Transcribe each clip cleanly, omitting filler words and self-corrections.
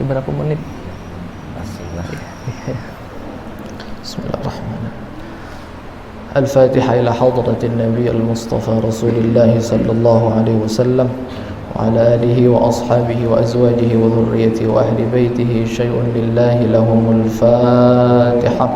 Masih berapa menit? Masih lah. Bismillahirrahmanirrahim. Al-Fatihah ila hadratin Nabi al-Mustafa Rasulullah sallallahu alaihi wasallam wa ala alihi wa ashabihi wa azwajihi wa dhurriyyatihi wa ahli baitihi syai'un lillahi lahumul Fatihah.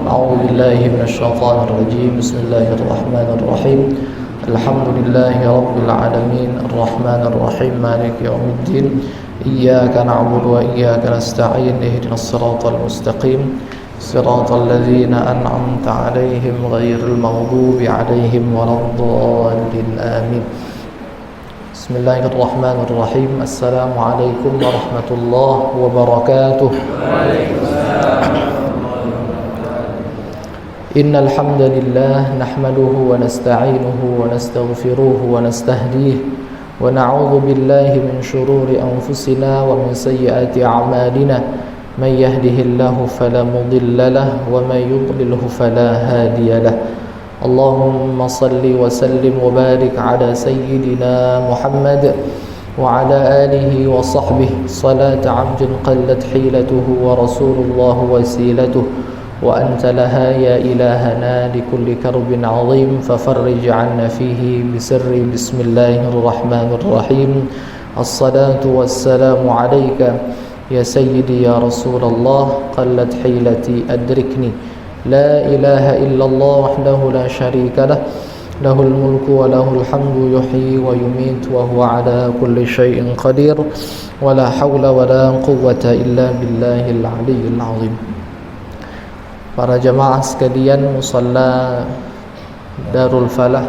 A'udzu billahi minasy syaithanir rajim. Bismillahirrahmanirrahim. Alhamdulillahi rabbil alamin arrahmanir rahim maliki yaumiddin. Iyyaka na'budu wa iyyaka nasta'in ihdinas siratal mustaqim siratal ladzina an'amta 'alaihim ghairil maghdubi 'alaihim waladdallin amin. Bismillahirrahmanirrahim. Assalamualaikum warahmatullahi wabarakatuh. Innal hamdalillah nahmaduhu wa nasta'inuhu wa nastaghfiruhu wa nastahdihi wa na'udzu billahi min shururi anfusina wa min sayyiati a'malina may yahdihillahu fala mudilla lahu wa may yudlilhu fala hadiya lahu. Allahumma salli wa sallim wa barik ala sayyidina Muhammad wa ala alihi wa sahbihi salata 'abdin qallat hilatuhu wa rasulullah wasilatuhu wa anta laha ya ilahana likulli karbin 'azim fafarrij 'anna fihi bisirri bismillahirrahmanirrahim. Assalatu wassalamu 'alaika ya sayyidi ya rasulullah qallat hilati adrikni. La ilaha illallah wahdahu la syarika lah lahul mulku wa lahul hamdu yuhyi wa yumiitu wa huwa ala kulli syai'in qadir wa la hawla wa la quwwata illa billahil aliyyil azim. Para jamaah sekalian musalla Darul Falah,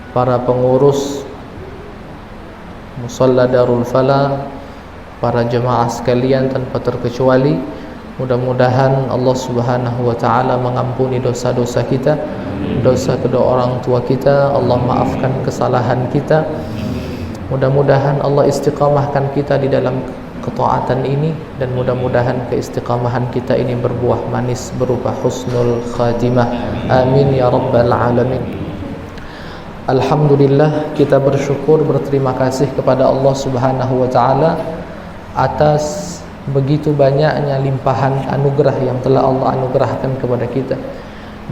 para pengurus musalla Darul Falah, para jamaah sekalian tanpa terkecuali, mudah-mudahan Allah Subhanahu wa taala mengampuni dosa-dosa kita, dosa kedua orang tua kita, Allah maafkan kesalahan kita. Mudah-mudahan Allah istiqamahkan kita di dalam ketaatan ini, dan mudah-mudahan keistiqamahan kita ini berbuah manis berupa husnul khatimah. Amin ya rabbal alamin. Alhamdulillah, kita bersyukur, berterima kasih kepada Allah Subhanahu wa taala atas begitu banyaknya limpahan anugerah yang telah Allah anugerahkan kepada kita,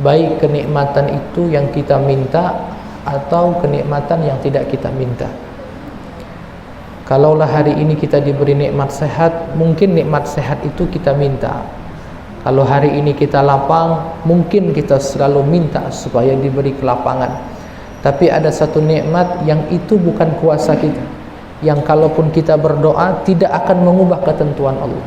baik kenikmatan itu yang kita minta atau kenikmatan yang tidak kita minta. Kalaulah hari ini kita diberi nikmat sehat, mungkin nikmat sehat itu kita minta. Kalau hari ini kita lapang, mungkin kita selalu minta supaya diberi kelapangan. Tapi ada satu nikmat yang itu bukan kuasa kita, yang kalaupun kita berdoa tidak akan mengubah ketentuan Allah.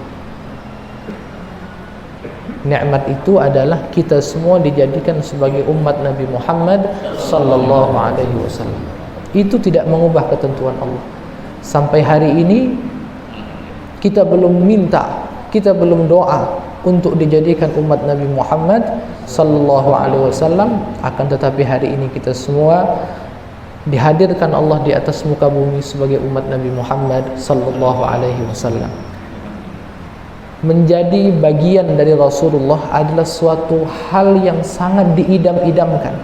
Nikmat itu adalah kita semua dijadikan sebagai umat Nabi Muhammad sallallahu alaihi wasallam. Itu tidak mengubah ketentuan Allah. Sampai hari ini kita belum minta, kita belum doa untuk dijadikan umat Nabi Muhammad sallallahu alaihi wasallam, akan tetapi hari ini kita semua dihadirkan Allah di atas muka bumi sebagai umat Nabi Muhammad sallallahu alaihi wasallam. Menjadi bagian dari Rasulullah adalah suatu hal yang sangat diidam-idamkan,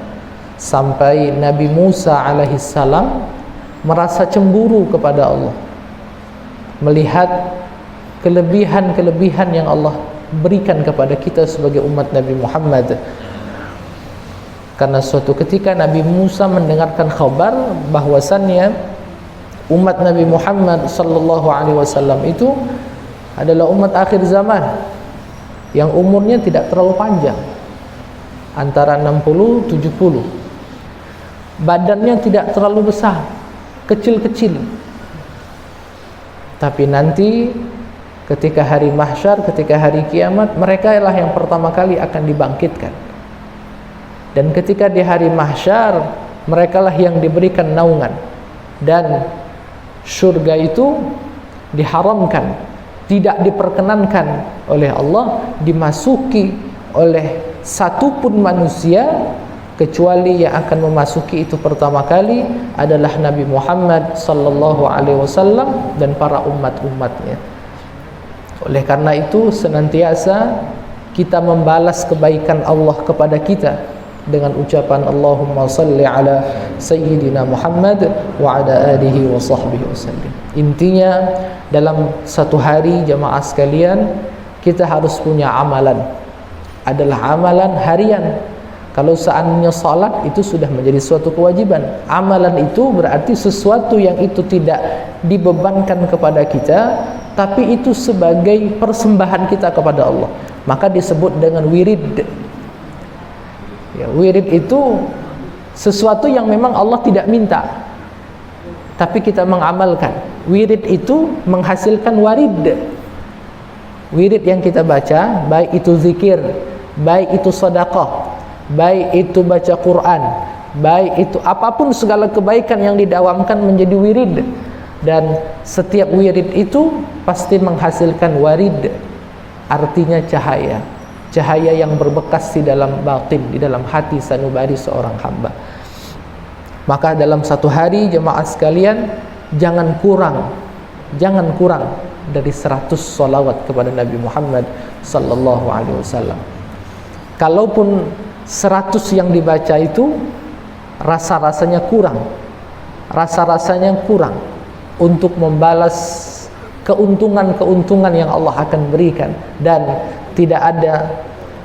sampai Nabi Musa alaihi salam merasa cemburu kepada Allah melihat kelebihan-kelebihan yang Allah berikan kepada kita sebagai umat Nabi Muhammad. Karena suatu ketika Nabi Musa mendengarkan khabar bahwasannya umat Nabi Muhammad sallallahu alaihi wasallam itu adalah umat akhir zaman yang umurnya tidak terlalu panjang, antara 60-70. Badannya tidak terlalu besar, kecil-kecil. Tapi nanti ketika hari mahsyar, ketika hari kiamat, mereka lah yang pertama kali akan dibangkitkan. Dan ketika di hari mahsyar, mereka lah yang diberikan naungan. Dan surga itu diharamkan, tidak diperkenankan oleh Allah dimasuki oleh satupun manusia, kecuali yang akan memasuki itu pertama kali adalah Nabi Muhammad sallallahu alaihi wasallam dan para umat-umatnya. Oleh karena itu senantiasa kita membalas kebaikan Allah kepada kita dengan ucapan Allahumma salli ala Sayyidina Muhammad wa ala alihi wa sahbihi wasallim. Intinya dalam satu hari jamaah sekalian kita harus punya amalan, adalah amalan harian. Kalau seandainya salat itu sudah menjadi suatu kewajiban, amalan itu berarti sesuatu yang itu tidak dibebankan kepada kita, tapi itu sebagai persembahan kita kepada Allah, maka disebut dengan wirid. Ya, wirid itu sesuatu yang memang Allah tidak minta, tapi kita mengamalkan. Wirid itu menghasilkan warid. Wirid yang kita baca, baik itu zikir, baik itu sedekah, baik itu baca Quran, baik itu apapun segala kebaikan yang didawamkan menjadi wirid. Dan setiap wirid itu pasti menghasilkan warid, artinya cahaya. Cahaya yang berbekas di dalam batin, di dalam hati sanubari seorang hamba. Maka dalam satu hari jemaah sekalian jangan kurang dari 100 salawat kepada Nabi Muhammad sallallahu alaihi wasallam. Kalaupun 100 yang dibaca itu rasa-rasanya kurang untuk membalas keuntungan-keuntungan yang Allah akan berikan, dan tidak ada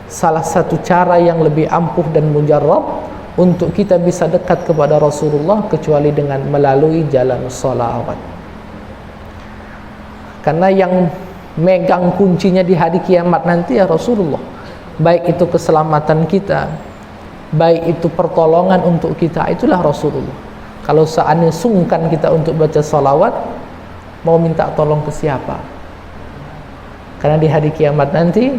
salah satu cara yang lebih ampuh dan mujarrab untuk kita bisa dekat kepada Rasulullah kecuali dengan melalui jalan sholawat. Karena yang megang kuncinya di hari kiamat nanti ya Rasulullah. Baik itu keselamatan kita, baik itu pertolongan untuk kita, itulah Rasulullah. Kalau seandainya sungkan kita untuk baca sholawat, mau minta tolong ke siapa? Karena di hari kiamat nanti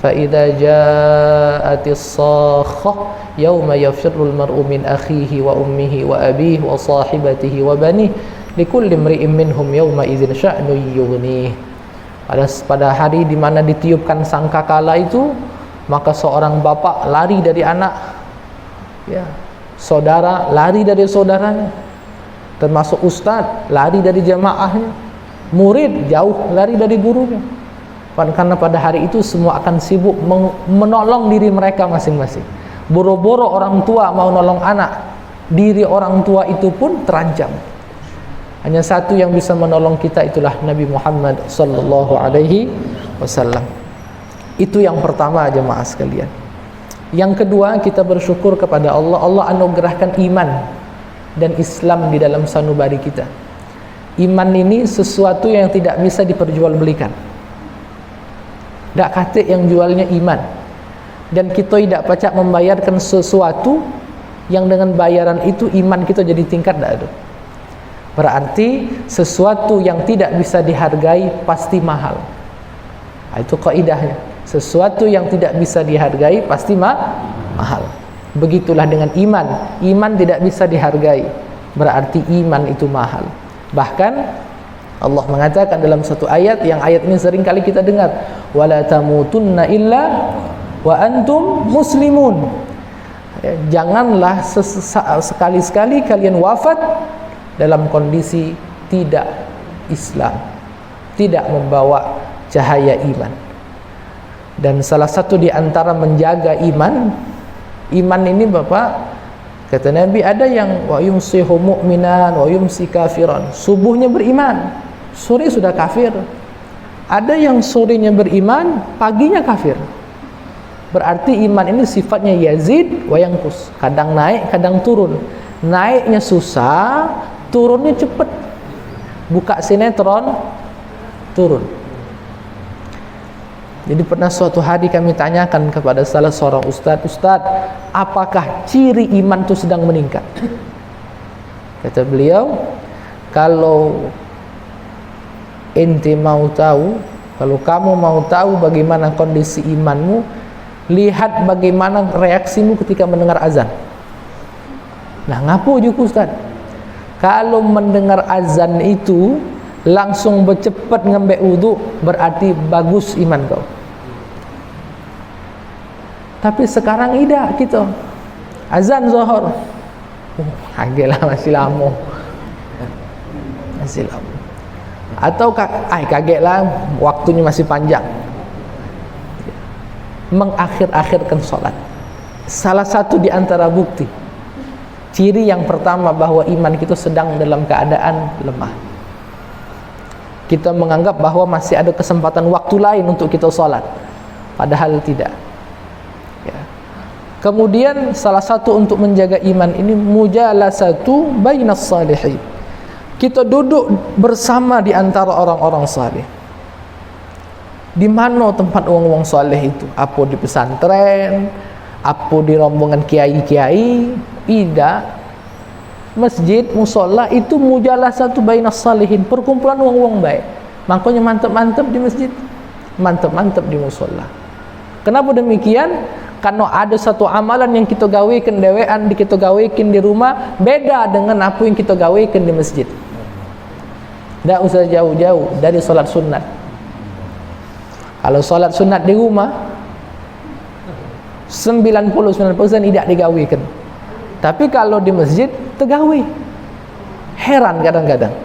fa idza ja'atis sakhah yauma yafirrul mar'u min akhihi wa ummihi wa abihi wa sahibatihi wa banihi likulli imri'in minhum yauma idzin sya'nu yughnih. Pada hari di mana ditiupkan sangkakala itu, maka seorang bapak lari dari anak, ya, saudara lari dari saudaranya, termasuk ustaz lari dari jamaahnya, murid jauh lari dari gurunya. Karena pada hari itu semua akan sibuk menolong diri mereka masing-masing. Boro-boro orang tua mau nolong anak, diri orang tua itu pun terancam. Hanya satu yang bisa menolong kita, itulah Nabi Muhammad sallallahu alaihi wasallam. Itu yang pertama jemaah sekalian. Yang kedua, kita bersyukur kepada Allah. Allah anugerahkan iman dan Islam di dalam sanubari kita. Iman ini sesuatu yang tidak bisa diperjualbelikan. Tak kata yang jualnya iman. Dan kita tidak pacak membayarkan sesuatu yang dengan bayaran itu iman kita jadi tingkat tak ada. Berarti sesuatu yang tidak bisa dihargai pasti mahal. Itu kaidahnya. Sesuatu yang tidak bisa dihargai pasti mahal. Begitulah dengan iman. Iman tidak bisa dihargai, berarti iman itu mahal. Bahkan Allah mengatakan dalam satu ayat, yang ayat ini sering kali kita dengar, wala tamutunna illa wa antum muslimun. Janganlah sekali-sekali kalian wafat dalam kondisi tidak Islam, tidak membawa cahaya iman. Dan salah satu di antara menjaga iman ini Bapak, kata Nabi, ada yang wa yumsihu mu'minan wa yumsi kafiran, subuhnya beriman, sore sudah kafir. Ada yang sorenya beriman, paginya kafir. Berarti iman ini sifatnya yazid wa yanqus, kadang naik kadang turun. Naiknya susah, turunnya cepat. Buka sinetron, turun. Jadi pernah suatu hari kami tanyakan kepada salah seorang ustaz, apakah ciri iman itu sedang meningkat? Kata beliau, kalau ente mau tahu, kalau kamu mau tahu bagaimana kondisi imanmu, lihat bagaimana reaksimu ketika mendengar azan. Nah, ngapo juga ustaz? Kalau mendengar azan itu langsung bercepat ngambil wudu, berarti bagus iman kau. Tapi sekarang tidak kita. Azan zuhur, agaklah masih lama. Masih lama. Atau kagetlah waktunya masih panjang. Mengakhir-akhirkan solat. salah satu di antara bukti, ciri yang pertama bahwa iman kita sedang dalam keadaan lemah. Kita menganggap bahwa masih ada kesempatan waktu lain untuk kita salat, padahal tidak. Ya. Kemudian salah satu untuk menjaga iman ini mujalasatu bainas salihin. Kita duduk bersama di antara orang-orang saleh. Di mana tempat wong-wong saleh itu? Apa di pesantren? Apa di rombongan kiai-kiai? Tidak. Masjid, musola itu mujalasatu bainas salihin, perkumpulan wong-wong baik. Makanya mantap-mantap di masjid, mantap-mantap di musola. Kenapa demikian? Karena ada satu amalan yang kita gawekan dewean, kita gawekan di rumah, beda dengan apa yang kita gawekan di masjid. Tak usah jauh-jauh dari solat sunat. Kalau solat sunat di rumah 99% tidak digawikan. Tapi kalau di masjid tegawi. Heran kadang-kadang.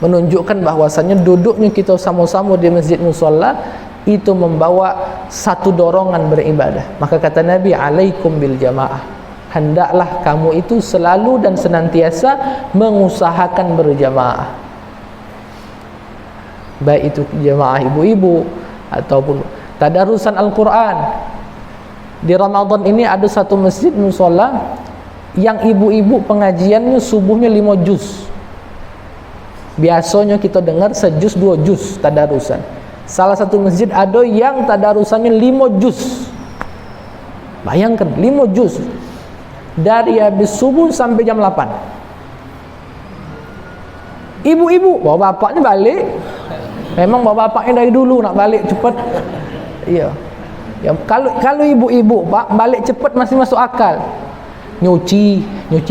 Menunjukkan bahwasanya duduknya kita sama-sama di masjid musalla itu membawa satu dorongan beribadah. Maka kata Nabi, alaikum bil jamaah. Hendaklah kamu itu selalu dan senantiasa mengusahakan berjamaah. Baik itu jamaah ibu-ibu ataupun tadarusan Al-Quran. Di Ramadan ini ada satu masjid musola yang ibu-ibu pengajiannya subuhnya 5 juz. Biasanya kita dengar sejuz 2 juz tadarusan. Salah satu masjid ada yang tadarusannya 5 juz. Bayangkan 5 juz dari habis subuh sampai jam 8. Ibu-ibu, bawa bapaknya balik. Memang bawa bapaknya dari dulu nak balik cepat. Iya. Ya, kalau ibu-ibu balik cepat masih masuk akal. Nyuci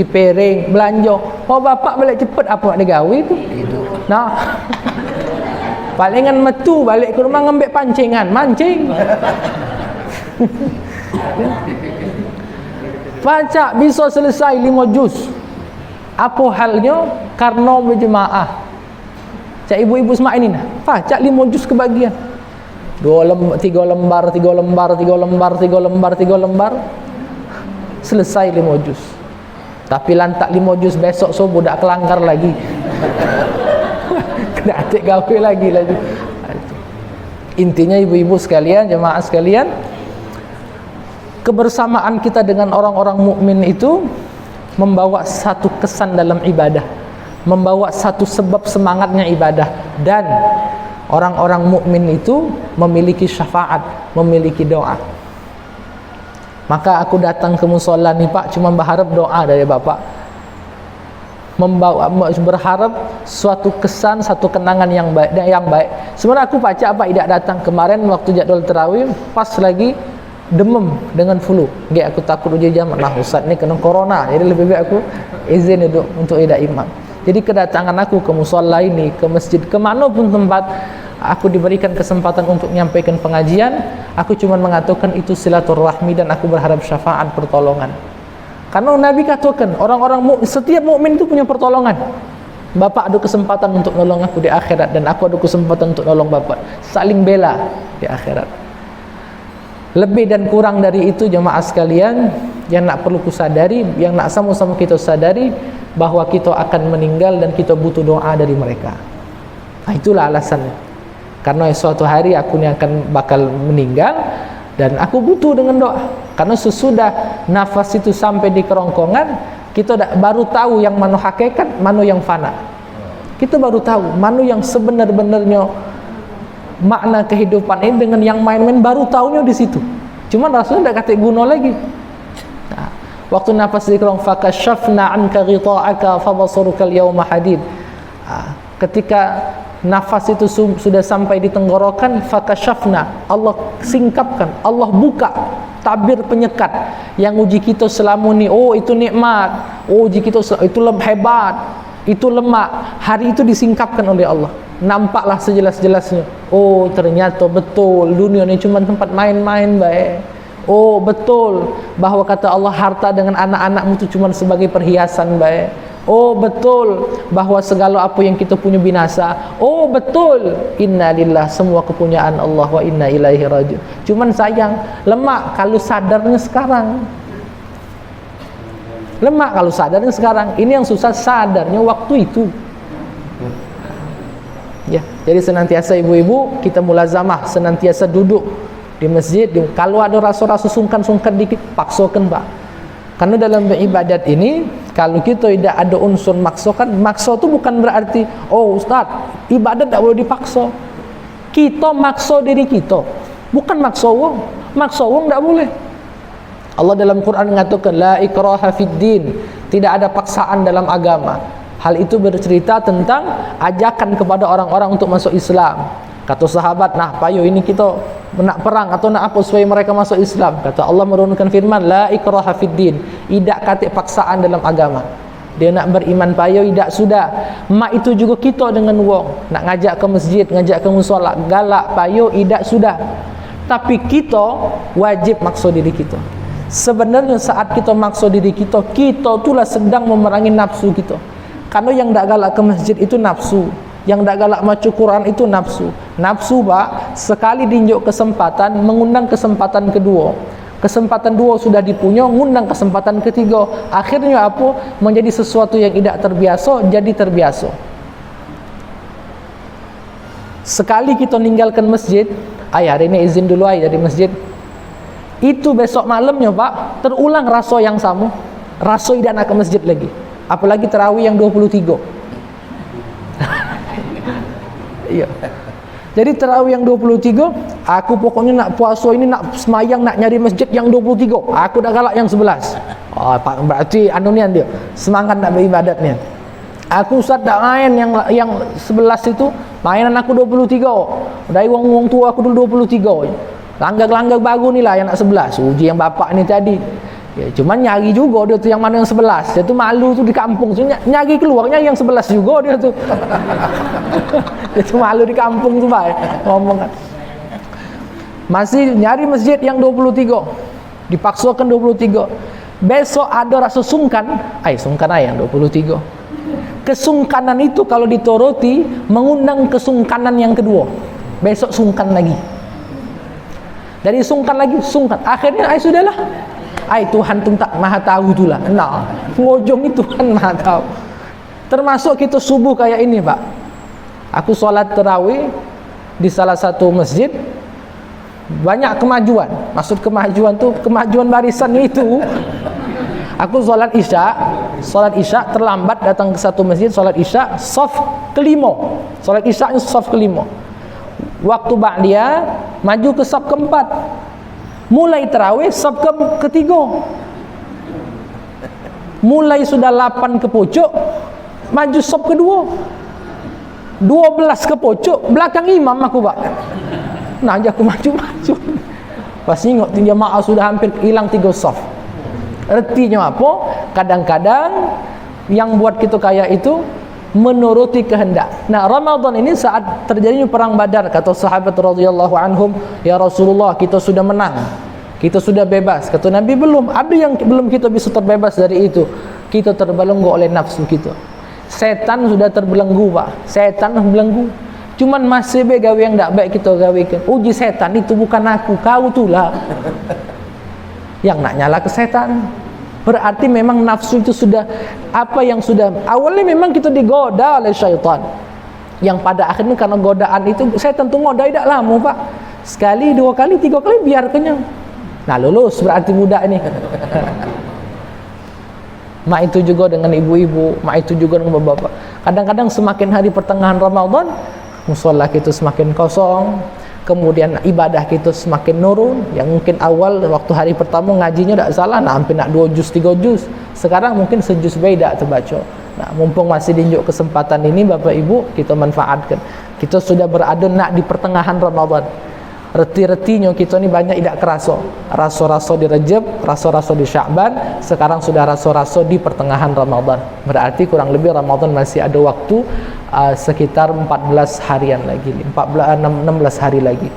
piring, belanja. Bawa bapak balik cepat apa nak digawe tu? Nah. Palingan metu balik ke rumah ngambil pancingan, mancing. Baca bisa selesai 5 juz. Apa halnya? Karena berjemaah. Cak ibu-ibu semak ini nah, baca 5 juz kebagian. 3 lembar, selesai 5 juz. Tapi lantak 5 juz besok subuh dak kelanggar lagi. Kena atik gawe lagi. Intinya ibu-ibu sekalian, jemaah sekalian, kebersamaan kita dengan orang-orang mukmin itu membawa satu kesan dalam ibadah, membawa satu sebab semangatnya ibadah. Dan orang-orang mukmin itu memiliki syafaat, memiliki doa. Maka aku datang ke musola ni Pak cuma berharap doa dari Bapak, berharap suatu kesan, satu kenangan yang baik. Sebenarnya aku baca apa tidak datang kemarin waktu jadwal tarawih pas lagi demam dengan flu. Nggak, aku takut uji jam. Nah Ustaz ni kena corona, jadi lebih baik aku izin untuk tidak imam. Jadi kedatangan aku ke musola ini, ke masjid, kemanapun tempat aku diberikan kesempatan untuk menyampaikan pengajian, aku cuma mengatakan itu silaturahmi dan aku berharap syafaat pertolongan. Karena Nabi katakan setiap mukmin itu punya pertolongan. Bapak ada kesempatan untuk nolong aku di akhirat dan aku ada kesempatan untuk nolong bapak. Saling bela di akhirat. Lebih dan kurang dari itu jemaah sekalian, yang nak perlu kusadari, yang nak sama-sama kita sadari bahwa kita akan meninggal dan kita butuh doa dari mereka. Nah, itulah alasannya. Karena suatu hari aku ni akan bakal meninggal dan aku butuh dengan doa. Karena sesudah nafas itu sampai di kerongkongan, kita baru tahu yang mana hakikat, mana yang fana. Kita baru tahu mana yang sebenar-benarnya makna kehidupan ini dengan yang main-main, baru tahunya di situ. Cuman Rasulullah tidak kata guna lagi. Nah, waktu nafas di kerong, fakashafna anka ghita'aka fabasaruka al-yawma hadid. Ketika nafas itu sudah sampai di tenggorokan, fakashafna, Allah singkapkan, Allah buka tabir penyekat yang uji kita selama ni. Oh itu nikmat, oh uji kita itu hebat, itu lemak. Hari itu disingkapkan oleh Allah. Nampaklah sejelas-jelasnya. Oh ternyata betul dunia ni cuma tempat main-main baik. Oh betul bahwa kata Allah harta dengan anak-anakmu itu cuma sebagai perhiasan baik. Oh betul bahawa segala apa yang kita punya binasa. Oh betul, inna lillah, semua kepunyaan Allah, wa inna ilaihi rajiun. Cuman sayang, lemak kalau sadarnya sekarang. Lemak kalau sadarnya sekarang. Ini yang susah, sadarnya waktu itu. Ya, jadi senantiasa ibu-ibu kita mulazamah, senantiasa duduk di masjid. Kalau ada rasa-rasa sungkan-sungkan dikit, paksakan Pak. Karena dalam beribadat ini, kalau kita tidak ada unsur maksakan, maksa itu bukan berarti, oh Ustaz, ibadat tidak boleh dipaksa. Kita maksa diri kita, bukan maksa wong. Maksa wong tidak boleh. Allah dalam Quran mengatakan, la ikraha fid din, tidak ada paksaan dalam agama. Hal itu bercerita tentang ajakan kepada orang-orang untuk masuk Islam. Kata sahabat, nah payo ini kita nak perang atau nak apa supaya mereka masuk Islam. Kata Allah menurunkan firman, la ikraha fid din, tidak kata paksaan dalam agama. Dia nak beriman payo, tidak sudah. Mak itu juga kita dengan wong, nak ngajak ke masjid, ngajak ke musola, galak payo, tidak sudah. Tapi kita wajib maksa diri kita. Sebenarnya saat kita maksa diri kita, kita itulah sedang memerangi nafsu kita. Karena yang tak galak ke masjid itu nafsu, yang tak galak maca Quran itu nafsu. Nafsu Pak, sekali dinjuk kesempatan, mengundang kesempatan kedua. Kesempatan dua sudah dipunya, ngundang kesempatan ketiga. Akhirnya apa? Menjadi sesuatu yang tidak terbiasa, jadi terbiasa. Sekali kita ninggalkan masjid, hari ini izin dulu dari masjid. Itu besok malamnya Pak, terulang rasa yang sama. Rasa tidak nak ke masjid lagi. Apalagi tarawih yang 23. Iya. Jadi tarawih yang 23, aku pokoknya nak puasa ini, nak semayang, nak nyari masjid yang 23. Aku dah galak yang 11. Oh, Pak, berarti anunian dia, semangat nak beribadatnya. Aku Ustaz tak main yang 11 itu, mainan aku 23. Dari wong tua aku dulu 23. Langgar-langgar baru ni lah yang nak 11. Uji yang bapak ni tadi. Ya, cuman nyari juga dia tu yang mana yang 11. Dia tu malu tu di kampung. So, nyari keluarnya yang 11 juga dia tu. Dia tu malu di kampung tu baik. Ngomong kan. Masih nyari masjid yang 23. Dipaksakan 23. Besok ada rasa sungkan. Sungkan yang 23. Kesungkanan itu kalau dituruti mengundang kesungkanan yang kedua. Besok sungkan lagi. Dari sungkan lagi, sungkan. Akhirnya sudahlah. Tuhan tu tak maha tahu itulah. Nah, ngojong itu kan maha tahu. Termasuk kita subuh kayak ini Pak. Aku sholat tarawih di salah satu masjid. Banyak kemajuan. Maksud kemajuan tu kemajuan barisan itu. Aku sholat isya terlambat datang ke satu masjid, sholat isya shaf kelima. Sholat isya shaf kelima. Waktu ba'diyah maju ke shaf keempat. Mulai tarawih shaf ketiga. Mulai sudah 8 ke pojok, maju shaf kedua. 12 ke pojok, belakang imam aku Pak. Nah, aja aku maju-maju. Pas tengok jemaah sudah hampir hilang 3 shaf. Artinya apa? Kadang-kadang yang buat kita kayak itu menuruti kehendak. Nah, Ramadan ini saat terjadinya perang Badar, kata sahabat radhiyallahu anhum, ya Rasulullah, kita sudah menang, kita sudah bebas. Kata Nabi, belum. Ada yang belum kita bisa terbebas dari itu. Kita terbelenggu oleh nafsu kita. Setan sudah terbelenggu Pak. Setan belenggu. Cuman masih gawe yang tak baik kita gawekan. Uji setan itu bukan aku, kau itulah yang nak nyala ke setan. Berarti memang nafsu itu sudah apa yang sudah awalnya memang kita digoda oleh syaitan, yang pada akhirnya karena godaan itu setan tuh ngoda tidak lama Pak. Sekali, 2 kali, 3 kali biar kenyang. Nah, lulus berarti muda ini. Mak itu juga dengan ibu-ibu, mak itu juga dengan bapak. Kadang-kadang semakin hari pertengahan Ramadan, musola kita semakin kosong. Kemudian ibadah kita semakin nurun. Yang mungkin awal waktu hari pertama ngajinya tak salah, hampir nak 2 juz 3 juz. Sekarang mungkin sejuz beda terbaca. Nah, mumpung masih diunjuk kesempatan ini Bapak Ibu, kita manfaatkan. Kita sudah berada nak di pertengahan Ramadan. Reti-retinya kita ni banyak tidak kerasa. Rasa-rasa di Rajab, rasa-rasa di Sya'ban, sekarang sudah rasa-rasa di pertengahan Ramadan. Berarti kurang lebih Ramadan masih ada waktu sekitar 14 harian lagi, 16 hari lagi.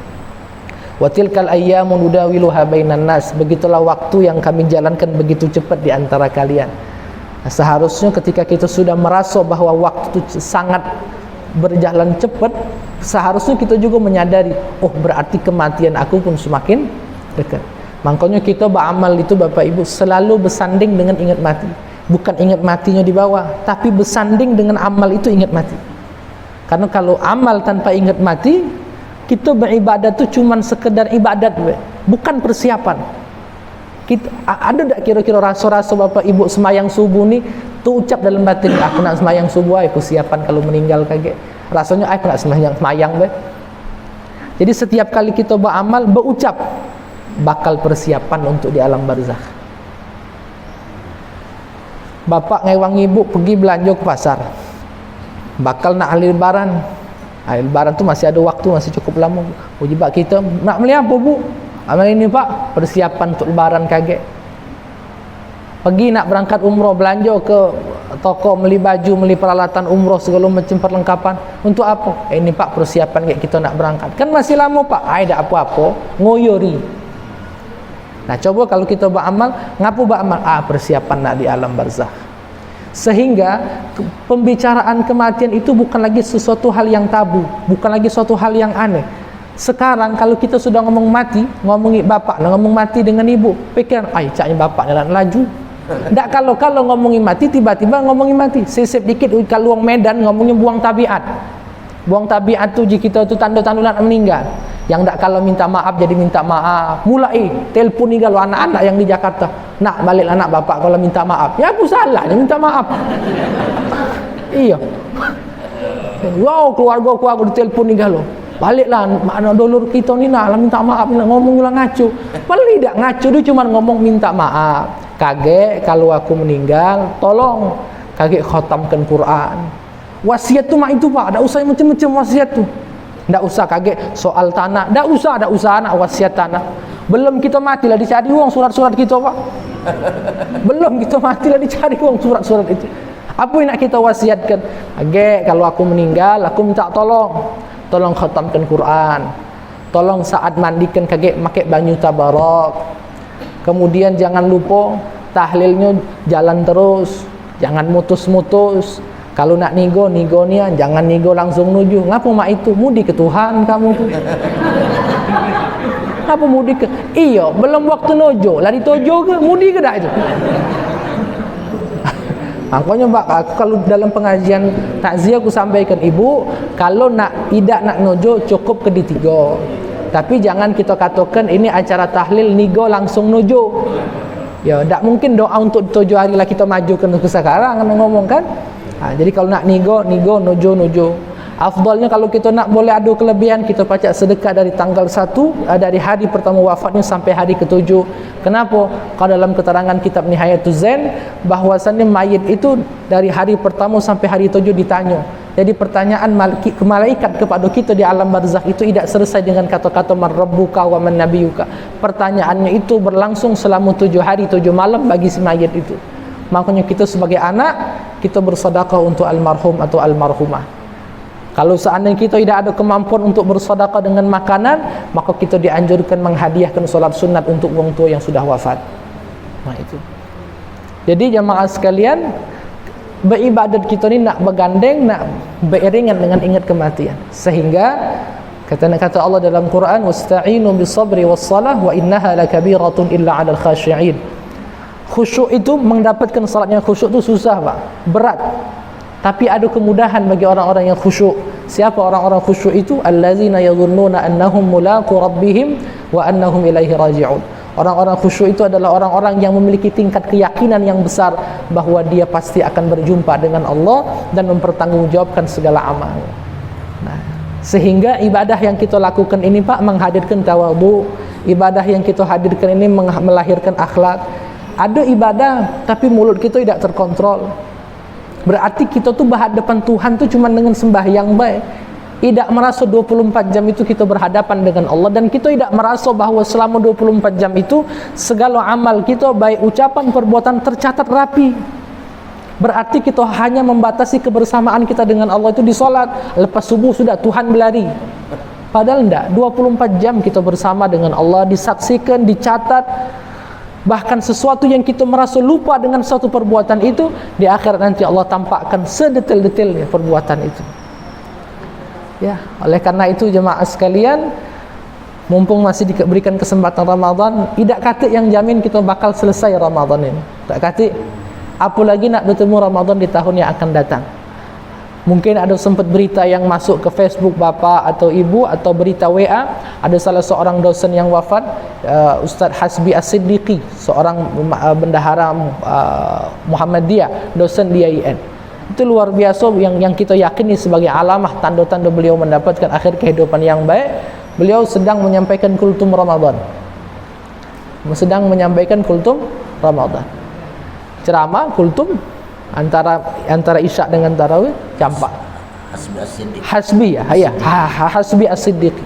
Wa tilkal ayyamu nudawiluha bainan nas. Begitulah waktu yang kami jalankan begitu cepat di antara kalian. Seharusnya ketika kita sudah merasa bahwa waktu itu sangat berjalan cepat, seharusnya kita juga menyadari, oh berarti kematian aku pun semakin dekat. Makanya kita beramal itu Bapak Ibu selalu bersanding dengan ingat mati. Bukan ingat matinya di bawah, tapi bersanding dengan amal itu ingat mati. Karena kalau amal tanpa ingat mati, kita beribadat itu cuma sekedar ibadat, bukan persiapan. Kita, ada tak kira-kira rasa-rasa Bapak Ibu semayang subuh ni tu ucap dalam batin, aku nak semayang subuh, aku siapan kalau meninggal kaget. Rasanya aku nak semayang be. Jadi setiap kali kita beramal, berucap bakal persiapan untuk di alam barzakh. Bapak ngewang ibu pergi belanja ke pasar, bakal nak hari lebaran. Hari lebaran tu masih ada waktu, masih cukup lama. Wajibak kita nak beli apa bu? Amal ini pak, persiapan untuk lebaran kaget. Pergi nak berangkat umroh, belanja ke toko, beli baju, beli peralatan umroh, segala macam perlengkapan. Untuk apa? Ini pak persiapan kayak kita nak berangkat. Kan masih lama pak. Tak apa-apa, ngoyori. Nah coba kalau kita beramal, ngapu beramal? Persiapan nak di alam barzakh. Sehingga pembicaraan kematian itu bukan lagi sesuatu hal yang tabu, bukan lagi sesuatu hal yang aneh. Sekarang kalau kita sudah ngomong mati, ngomongi bapak, ngomong mati dengan ibu, pikiran, caknya bapak jalan laju. Tak kalau ngomongin mati, tiba-tiba ngomongin mati. Sisip dikit kalau luang medan ngomongnya buang tabiat. Buang tabiat tu jika kita tu tanda-tanda nak meninggal. Yang tak kalau minta maaf jadi minta maaf. Mulai telpon ni kalau anak-anak yang di Jakarta, nak balik anak bapak kalau minta maaf. Ya aku salah, dia minta maaf. Iya. Wow, keluarga-keluarga di telpon ni kalau. Baliklah makna dulur kita ni nak minta maaf, nak ngomong ulang ngaco. Paling tak ngaco, dia cuma ngomong minta maaf. Kaget kalau aku meninggal, tolong kaget khatamkan Quran. Wasiat tu mak itu pak, tak usah macam-macam wasiat tu. Tak usah kaget soal tanah, tak usah nak wasiat tanah. Belum kita matilah dicari uang surat-surat kita pak. Belum kita matilah dicari uang surat-surat itu. Apa yang nak kita wasiatkan? Kaget kalau aku meninggal, aku minta tolong khatamkan Quran. Tolong saat mandikan kaget pakai banyu tabarak. Kemudian jangan lupa tahlilnya jalan terus, jangan mutus-mutus. Kalau nak nigo niya, jangan nigo langsung nuju. Ngapa mak itu? Mudi ke Tuhan kamu tu. Ngapa mudi ke? Iya, belum waktu nojo. Lari tojo ke? Mudi ke dah itu? Makanya Pak, kalau dalam pengajian takziah aku sampaikan ibu, kalau tidak nak nojo cukup ke di 3. Tapi jangan kita katakan ini acara tahlil nigo langsung nojo. Ya, tak mungkin doa untuk 7 hari lah kita majukan ke sekarang kan ngomong kan. Jadi kalau nak nigo nojo. Afdalnya kalau kita nak boleh adu kelebihan, kita baca sedekah dari tanggal 1 dari hari pertama wafatnya sampai hari ke-7. Kenapa? Kalau dalam keterangan kitab Nihayatuz Zain bahwasannya mayit itu dari hari pertama sampai hari 7 ditanya. Jadi pertanyaan malaikat kepada kita di alam barzakh itu tidak selesai dengan kata-kata man rabbuka wa man nabiyuka. Pertanyaannya itu berlangsung selama 7 hari 7 malam bagi si mayit itu. Makanya kita sebagai anak, kita bersedekah untuk almarhum atau almarhumah. Kalau seandainya kita tidak ada kemampuan untuk bersedekah dengan makanan, maka kita dianjurkan menghadiahkan solat sunat untuk orang tua yang sudah wafat. Nah itu. Jadi jamaah sekalian, beribadat kita ni nak bergandeng, nak beriringan dengan ingat kematian. Sehingga kata Allah dalam Quran, wasta'inu bis-sabri was-salah wa innaha lakabiratun illa 'alal khashi'in. Khusyuk itu, mendapatkan salat yang khusyuk itu susah Pak, berat. Tapi ada kemudahan bagi orang-orang yang khusyuk. Siapa orang-orang khusyuk itu? Allazina yadhunnuna annahum mulaqu rabbihim wa annahum ilaihi raji'un. Orang-orang khusyuk itu adalah orang-orang yang memiliki tingkat keyakinan yang besar bahwa dia pasti akan berjumpa dengan Allah dan mempertanggungjawabkan segala amal. Nah, sehingga ibadah yang kita lakukan ini Pak menghadirkan tawadhu. Ibadah yang kita hadirkan ini melahirkan akhlak. Ada ibadah tapi mulut kita tidak terkontrol. Berarti kita tuh berhadapan Tuhan tuh cuma dengan sembahyang baik. Tidak merasa 24 jam itu kita berhadapan dengan Allah, dan kita tidak merasa bahwa selama 24 jam itu segala amal kita baik ucapan perbuatan tercatat rapi. Berarti kita hanya membatasi kebersamaan kita dengan Allah itu di solat. Lepas subuh sudah Tuhan berlari. Padahal enggak, 24 jam kita bersama dengan Allah, disaksikan, dicatat. Bahkan sesuatu yang kita merasa lupa dengan suatu perbuatan itu, di akhirat nanti Allah tampakkan sedetail-detailnya perbuatan itu. Ya, oleh karena itu jemaah sekalian, mumpung masih diberikan kesempatan Ramadan, tidak kata yang jamin kita bakal selesai Ramadan ini. Tak kata apa lagi nak bertemu Ramadan di tahun yang akan datang. Mungkin ada sempat berita yang masuk ke Facebook bapa atau ibu, atau berita WA, ada salah seorang dosen yang wafat, Ustaz Hasbi As-Siddiqi, seorang bendahara Muhammadiyah, dosen di IAIN. Itu luar biasa, yang kita yakini sebagai alamah tanda-tanda beliau mendapatkan akhir kehidupan yang baik. Beliau sedang menyampaikan kultum Ramadan. Sedang menyampaikan kultum Ramadan. Ceramah kultum antara Isyak dengan Tarawih campak. Hasbi Hasbi As-Siddiqi.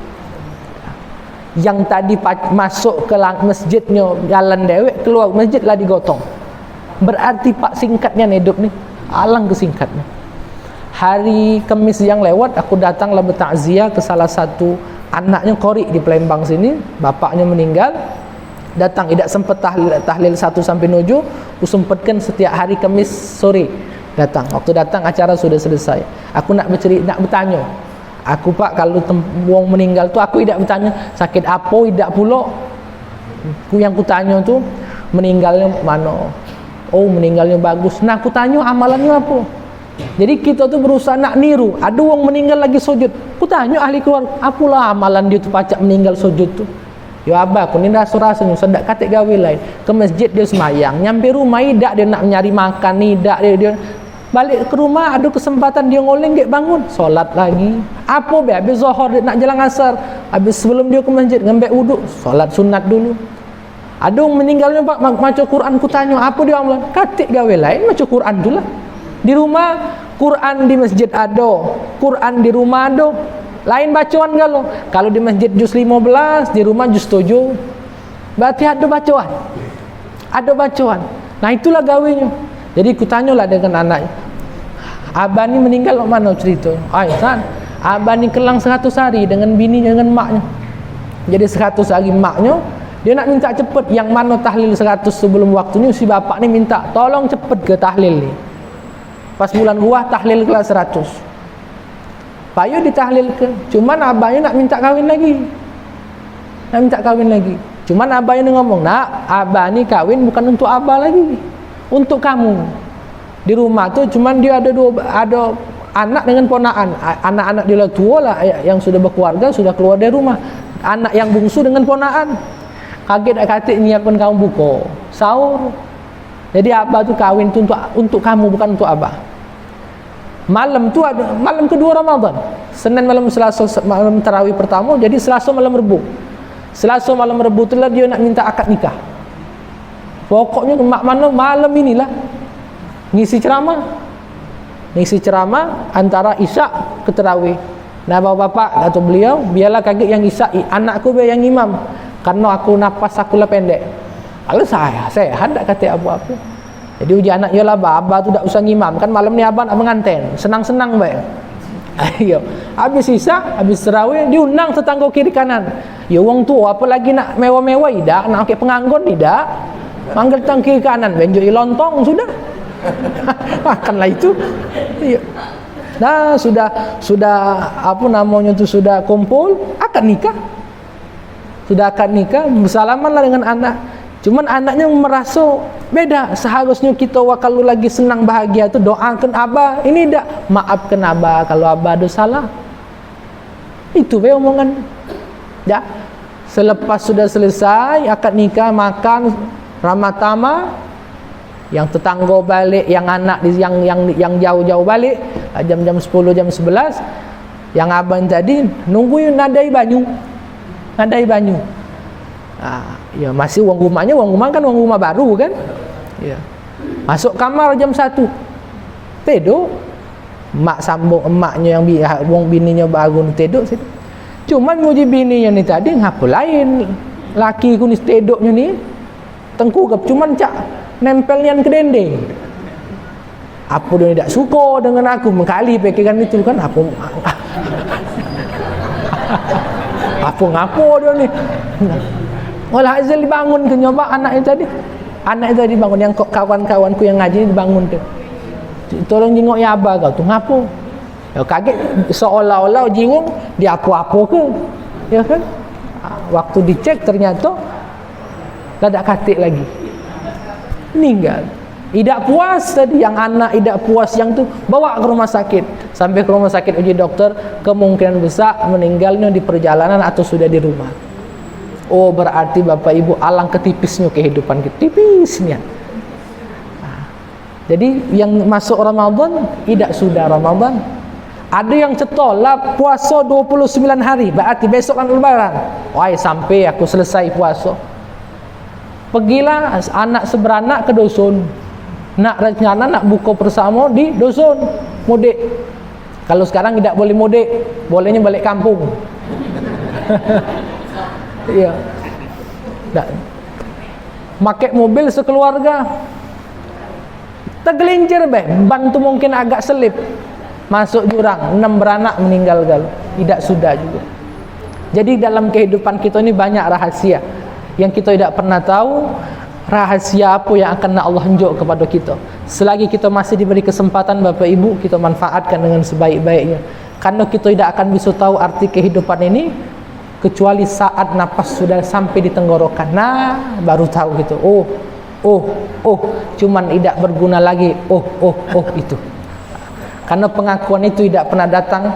Yang tadi masuk ke masjidnya jalan dewek, keluar masjid lah digotong. Berarti pak singkatnya hidup ni, alang kesingkatnya. Hari Kamis yang lewat aku datanglah bertakziah ke salah satu anaknya qori di Palembang sini, bapaknya meninggal. Datang tidak sempat tahlil 1 sampai 7, aku sempatkan setiap hari Kamis sore datang. Waktu datang acara sudah selesai. Aku nak bertanya. Aku pak kalau wong meninggal tu aku tidak bertanya sakit apa, tidak pula. Yang ku tanya tu meninggalnya mana. Oh, meninggalnya bagus. Nah, aku tanya amalannya apa. Jadi kita tu berusaha nak niru. Ada wong meninggal lagi sujud. Ku tanya ahli keluarga, apalah amalan dia tu pacak meninggal sujud tu. Ya abah, aku ni rasa-rasanya sedak katik gawe lain. Ke masjid dia semayang, nyampe rumah tidak dia nak nyari makan, tidak dia balik ke rumah ada kesempatan dia ngoleng dia bangun, solat lagi. Apa be habis zuhur dia nak jalan asar, habis sebelum dia ke masjid ngambil wuduk, solat sunat dulu. Ada orang meninggalnya pak maca Quran, ku tanya apa dia amalan? Katik gawe lain maca Quran tu lah. Di rumah Quran, di masjid ada, Quran di rumah ada. Lain bacaan kalau di masjid juz 15, di rumah juz 7. Berarti ada bacaan. Ada bacaan. Nah, itulah gawenya. Jadi ku tanyalah dengan anaknya. Abah ni meninggal mana cerita? San, abah ni kelang 100 hari dengan bininya, dengan maknya. Jadi 100 hari maknya, dia nak minta cepat. Yang mana tahlil 100 sebelum waktunya, si bapak ni minta tolong cepat ke tahlil ni. Pas bulan buah tahlil kelas 100. Payu ditahlilkan. Cuman abahnya nak minta kahwin lagi. Nak minta kahwin lagi. Cuman abahnya ngomong, nak, abah ni kahwin bukan untuk abah lagi, untuk kamu. Di rumah tu cuman dia ada anak dengan ponaan. Anak-anak dia lah tua lah, yang sudah berkeluarga, sudah keluar dari rumah. Anak yang bungsu dengan ponaan. Kaget tak katik nyiapkan kamu buka sahur. Jadi abah tu kahwin tu untuk kamu, bukan untuk abah. Malam tu ada malam kedua Ramadan. Senin malam, Selasa malam tarawih pertama, jadi Selasa malam Rebu. Selasa malam Rebu tu lah dia nak minta akad nikah. Pokoknya mak mana malam inilah ngisi ceramah. Ngisi ceramah antara Isyak ke tarawih. Nah, bapak-bapak kata beliau, biarlah kaget yang Isyak, anakku biar yang imam. Karena aku nafas aku lah pendek. Kalau saya hendak kata apa-apa. Jadi uji anak ya lah, abah tu tak usah ngimam kan, malam ni abah nak menganten, senang-senang baik. Ayo, habis Isyak, habis tarawih diundang tetangga kiri kanan. Ya wong tua apa lagi nak mewah-mewah tidak, nak pakai penganggon tidak. Manggil tetangga kiri kanan, benjoi lontong sudah. Makanlah itu. Iya. Nah, sudah apa namanya tu sudah kumpul, akad nikah. Sudah akad nikah, bersalamanlah dengan anak. Cuman anaknya merasa beda. Seharusnya kita kalau lagi senang bahagia tu doakan abah. Ini tak, maafkan abah kalau abah ada salah. Itu be omongan. Ya. Selepas sudah selesai akad nikah, makan ramatama, yang tetangga balik, yang anak yang jauh-jauh balik jam-jam 10, jam 11. Yang abang tadi nunggu nadai banyu. Nadai banyu. Ya masih wang rumah kan wang rumah baru kan. Ya. Masuk kamar jam 1. Tidur. Mak sambung emaknya yang wong bininya baru tidur situ. Cuman muji bininya ni tadi ngapa lain. Laki ku ni tidurnya ni tengkurap cuman cak nempelnya ke dinding. Apa dia tidak suka dengan aku mengkali pikiran itu kan apa ngapo dia ni. Walah Azal dibangun ke nyoba anaknya tadi. Anaknya tadi bangun, yang kawan-kawanku yang ngaji dibangun tu. Tolong jengok ya abah kau tu, ngapo? Ya kaget seolah-olah jengok dia apa-apa ke. Ya kan? Waktu dicek ternyata tak katik lagi. Meninggal. Tidak puas tadi yang anak tidak puas yang tu bawa ke rumah sakit. Sampai ke rumah sakit uji dokter, kemungkinan besar meninggalnya di perjalanan atau sudah di rumah. Oh, berarti Bapak Ibu alangkah tipisnya kehidupan kita. Tipisnya. Jadi yang masuk Ramadan tidak sudah Ramadan. Ada yang cetolak puasa 29 hari, berarti besok kan lebaran. Wah, sampai aku selesai puasa. Pergilah anak seberanak ke dusun. Nak rencana nak buka bersama di dusun, mudik. Kalau sekarang tidak boleh mudik, bolehnya balik kampung. Iya. Tak. Pakai mobil sekeluarga. Tergelincir ban tu mungkin agak selip. Masuk jurang, 6 beranak meninggal gal. Tidak sudah juga. Jadi dalam kehidupan kita ini banyak rahasia yang kita tidak pernah tahu. Rahasia apa yang akan Allah tunjuk kepada kita. Selagi kita masih diberi kesempatan Bapak Ibu, kita manfaatkan dengan sebaik-baiknya. Karena kita tidak akan bisa tahu arti kehidupan ini kecuali saat nafas sudah sampai di tenggorokan. Nah, baru tahu gitu. Cuman tidak berguna lagi. Itu. Karena pengakuan itu tidak pernah datang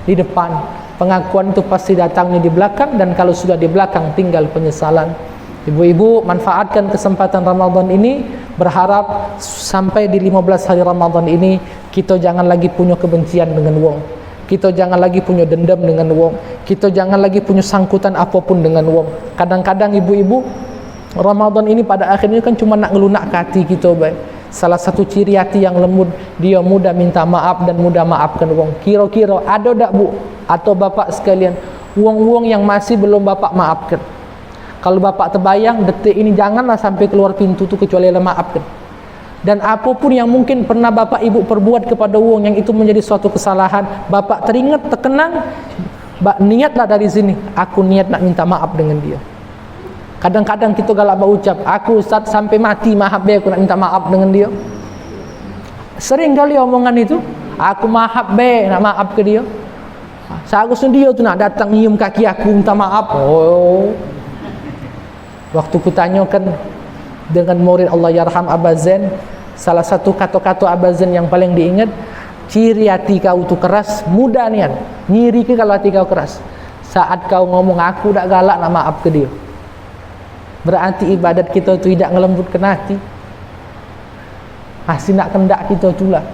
di depan. Pengakuan itu pasti datangnya di belakang, dan kalau sudah di belakang tinggal penyesalan. Ibu-ibu, manfaatkan kesempatan Ramadan ini, berharap sampai di 15 hari Ramadan ini kita jangan lagi punya kebencian dengan wong. Kita jangan lagi punya dendam dengan wong. Kita jangan lagi punya sangkutan apapun dengan wong. Kadang-kadang ibu-ibu, Ramadan ini pada akhirnya kan cuma nak ngelunak hati kita baik. Salah satu ciri hati yang lembut, dia mudah minta maaf dan mudah maafkan wong. Kira-kira ada tak bu atau bapak sekalian wong-wong yang masih belum bapak maafkan? Kalau bapak terbayang detik ini janganlah sampai keluar pintu tu kecuali maafkan. Dan apapun yang mungkin pernah bapak ibu perbuat kepada wong yang itu menjadi suatu kesalahan, bapak teringat, terkenang, niatlah dari sini, aku niat nak minta maaf dengan dia. Kadang-kadang kita galak berucap, aku Ustaz sampai mati maaf be, aku nak minta maaf dengan dia. Sering kali omongan itu, aku maaf be, nak maaf ke dia. Seharusnya dia tu nak datang nyium kaki aku minta maaf. Waktu ku tanyakan dengan murid Allah yarham Abah Zain, salah satu kata-kata Abah Zain yang paling diingat, ciri hati kau tu keras, mudah niat. Nyiri ke kalau hati kau keras. Saat kau ngomong aku dak galak nak maaf ke dia, berarti ibadat kita tu tidak ngelembutkan hati. Masih nak kendak kita itulah.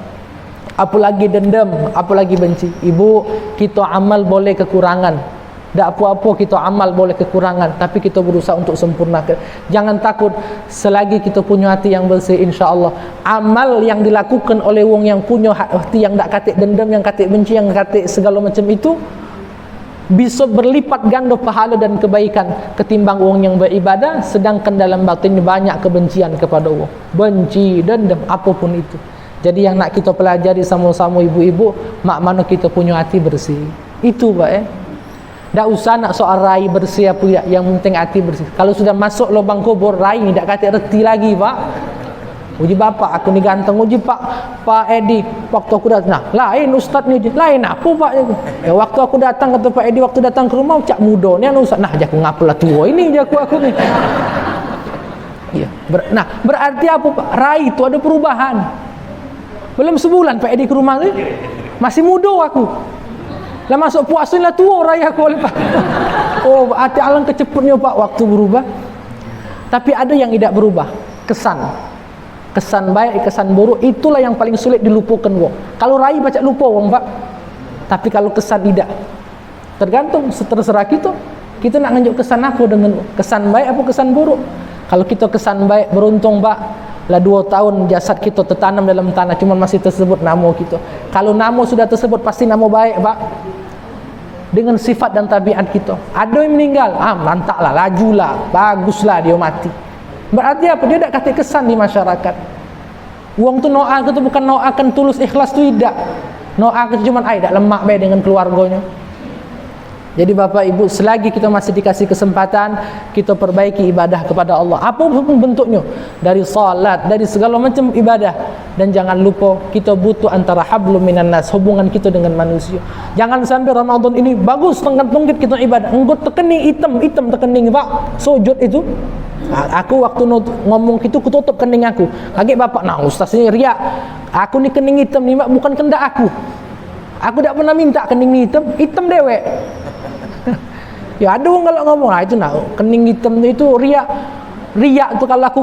Apalagi dendam, apalagi benci. Ibu, kita amal boleh kekurangan. Tak apa-apa kita amal boleh kekurangan, tapi kita berusaha untuk sempurnakan. Jangan takut, selagi kita punya hati yang bersih, insya-Allah amal yang dilakukan oleh wong yang punya hati yang tak katik dendam, yang katik benci, yang katik segala macam itu, bisa berlipat ganda pahala dan kebaikan ketimbang wong yang beribadah sedangkan dalam batinnya banyak kebencian kepada wong, benci, dendam, apapun itu. Jadi yang nak kita pelajari sama-sama ibu-ibu, mak mana kita punya hati bersih. Itu Pak Tak usah nak soal rai bersih apa ya, yang penting hati bersih. Kalau sudah masuk lubang kubur, rai ni tak kata reti lagi Pak. Uji bapak aku ni ganteng, uji Pak Edi waktu aku datang. Nah, lain ustaz ni, lain apa Pak? Ya waktu aku datang kata Pak Edi, waktu datang ke rumah cak muda ni ustaz. Nah, jaku ngapalah tua ini jaku aku ni. Ya, berarti apa Pak? Rai itu ada perubahan. Belum sebulan Pak Edi ke rumah ni, masih muda aku. Lah masuk puasa lah tua raya aku oleh Pak. Oh, berarti alangkah cepatnya Pak waktu berubah. Tapi ada yang tidak berubah, kesan. Kesan baik, kesan buruk, itulah yang paling sulit dilupakan wong. Kalau rai baca lupa wong Pak. Tapi kalau kesan tidak. Tergantung, terserah kita. Kita nak nunjuk kesan apa dengan kesan baik apa kesan buruk. Kalau kita kesan baik, beruntung Pak. Lah 2 tahun jasad kita tertanam dalam tanah, cuma masih tersebut nama kita. Kalau nama sudah tersebut pasti nama baik Pak. Dengan sifat dan tabiat kita. Ada yang meninggal, lantaklah, lajulah, baguslah dia mati. Berarti apa? Dia tak kata kesan di masyarakat. Wong tu noa tu bukan noakan tulus ikhlas tu tidak. Noa tu cuma tak lemak baik dengan keluarganya. Jadi Bapak Ibu, selagi kita masih dikasih kesempatan, kita perbaiki ibadah kepada Allah apapun bentuknya, dari salat, dari segala macam ibadah. Dan jangan lupa kita butuh antara hablum minan nas, hubungan kita dengan manusia. Jangan sampai Ramadan ini bagus tenggat-tenggat kita ibadah, enggot tekening hitam tekening Pak sujud itu. Aku waktu ngomong itu aku tutup kening aku. Kaget Bapak, nah ustaz ini riak. Aku ni kening hitam ni bukan kendak aku. Aku tak pernah minta kening hitam dewek. Ya ada orang kalau ngomong, itu nak kening hitam itu riak tu kalau aku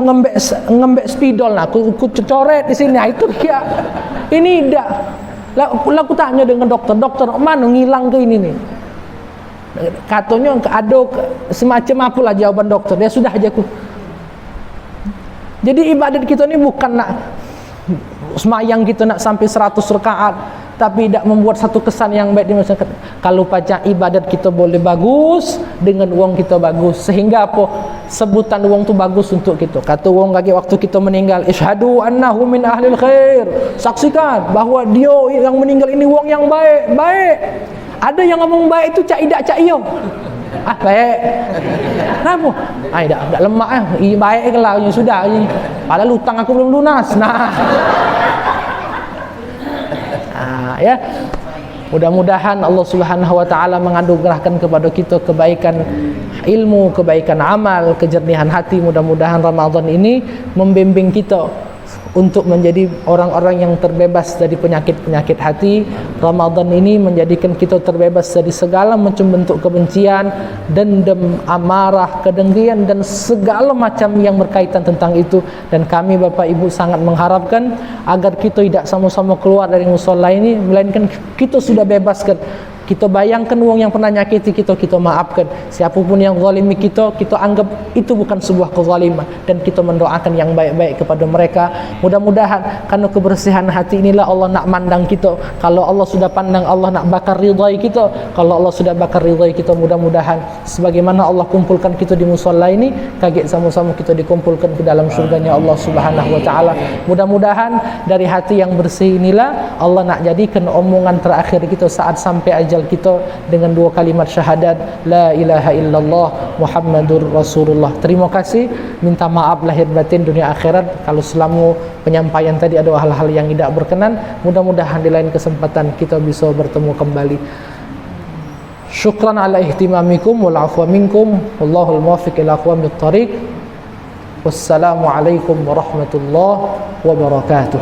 ngembek spidol, aku coret di sini, itu riak. Ini tidak. Lalu aku tanya dengan dokter mana ngilang ke ini nih? Katanya ada semacam apalah jawaban dokter. Dia sudah aja aku. Jadi ibadat kita ini bukan nak semayang kita nak sampai 100 rakaat, tapi tidak membuat satu kesan yang baik di masyarakat. Kalau pacak ibadat kita boleh bagus dengan uang kita bagus, sehingga apa sebutan uang tu bagus untuk kita. Kata uang kaki waktu kita meninggal, isyhadu annahu min ahlil khair, saksikan bahawa dia yang meninggal ini uang yang baik. Ada yang ngomong baik itu cak idak cak iyo. Baik. Kenapa? Tak lemak baik ke lah, sudah. Padahal hutang aku belum lunas. Ya. Mudah-mudahan Allah Subhanahu wa taala menganugerahkan kepada kita kebaikan ilmu, kebaikan amal, kejernihan hati. Mudah-mudahan Ramadan ini membimbing kita untuk menjadi orang-orang yang terbebas dari penyakit-penyakit hati. Ramadan ini menjadikan kita terbebas dari segala macam bentuk kebencian, dendam, amarah, kedengkian dan segala macam yang berkaitan tentang itu. Dan kami Bapak Ibu sangat mengharapkan agar kita tidak sama-sama keluar dari mushola ini, melainkan kita sudah bebaskan. Kita bayangkan uang yang pernah nyakiti kita, kita maafkan. Siapapun yang zalimi kita, kita anggap itu bukan sebuah kezaliman, dan kita mendoakan yang baik-baik kepada mereka. Mudah-mudahan karena kebersihan hati inilah Allah nak mandang kita. Kalau Allah sudah pandang, Allah nak bakar ridai kita. Kalau Allah sudah bakar ridai kita, mudah-mudahan sebagaimana Allah kumpulkan kita di mushola ini, kaget sama-sama kita dikumpulkan ke dalam syurganya Allah Subhanahu wa taala. Mudah-mudahan dari hati yang bersih inilah Allah nak jadikan omongan terakhir kita saat sampai ajal kita dengan dua kalimat syahadat la ilaha illallah Muhammadur Rasulullah. Terima kasih, minta maaf lahir batin dunia akhirat kalau selama penyampaian tadi ada hal-hal yang tidak berkenan. Mudah-mudahan di lain kesempatan kita bisa bertemu kembali. Syukran ala ihtimamikum wal afwa minkum, wallahul muwaffiq ila aqwamit thariq. Wassalamualaikum warahmatullahi wabarakatuh.